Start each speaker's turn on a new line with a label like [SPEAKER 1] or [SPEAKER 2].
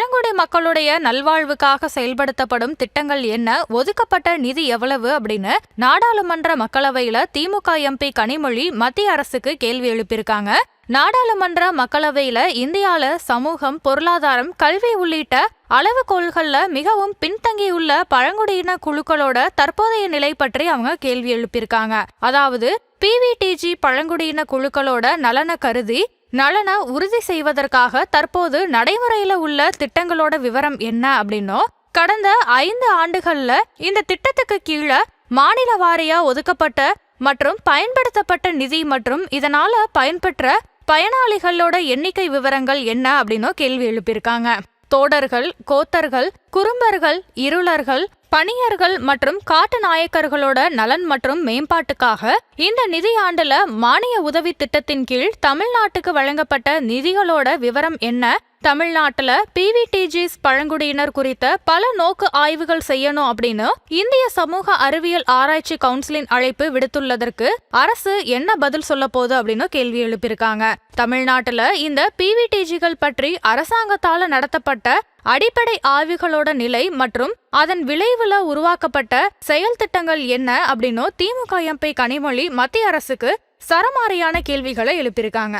[SPEAKER 1] பழங்குடி மக்களுடைய நல்வாழ்வுக்காக செயல்படுத்தப்படும் திட்டங்கள் என்ன, ஒதுக்கப்பட்ட நிதி எவ்வளவு அப்படின்னு நாடாளுமன்ற மக்களவையில திமுக எம்பி கனிமொழி மத்திய அரசுக்கு கேள்வி எழுப்பியிருக்காங்க. நாடாளுமன்ற மக்களவையில இந்தியால சமூகம், பொருளாதாரம், கல்வி உள்ளிட்ட அளவுகோல்கள்ல மிகவும் பின்தங்கியுள்ள பழங்குடியின குழுக்களோட தற்போதைய நிலை பற்றி அவங்க கேள்வி எழுப்பியிருக்காங்க. அதாவது PVTG பழங்குடியின குழுக்களோட நலனை கருதி நலனை உறுதி செய்வதற்காக தற்போது நடைமுறையில உள்ள திட்டங்களோட விவரம் என்ன அப்படின்னும், கடந்த 5 ஆண்டுகள்ல இந்த திட்டத்துக்கு கீழே மாநில வாரியா ஒதுக்கப்பட்ட மற்றும் பயன்படுத்தப்பட்ட நிதி மற்றும் இதனால பயன்பெற்ற பயனாளிகளோட எண்ணிக்கை விவரங்கள் என்ன அப்படின்னு கேள்வி எழுப்பியிருக்காங்க. தோடர்கள், கோத்தர்கள், குறும்பர்கள், இருளர்கள், பணியர்கள் மற்றும் காட்டு நாயக்கர்களோட நலன் மற்றும் மேம்பாட்டுக்காக இந்த நிதியாண்டுல மானிய உதவி திட்டத்தின் கீழ் தமிழ்நாட்டுக்கு வழங்கப்பட்ட நிதிகளோட விவரம் என்ன, தமிழ்நாட்டுல PVTGs பழங்குடியினர் குறித்த பல நோக்கு ஆய்வுகள் செய்யணும் அப்படின்னு இந்திய சமூக அறிவியல் ஆராய்ச்சி கவுன்சிலின் அழைப்பு விடுத்துள்ளதற்கு அரசு என்ன பதில் சொல்ல போகுது அப்படின்னு கேள்வி எழுப்பியிருக்காங்க. தமிழ்நாட்டுல இந்த PVTGகள் பற்றி அரசாங்கத்தால நடத்தப்பட்ட அடிப்படை ஆய்வுகளோட நிலை மற்றும் அதன் விளைவுல உருவாக்கப்பட்ட செயல் திட்டங்கள் என்ன அப்படின்னு திமுக எம்பி கனிமொழி மத்திய அரசுக்கு சரமாரியான கேள்விகளை எழுப்பியிருக்காங்க.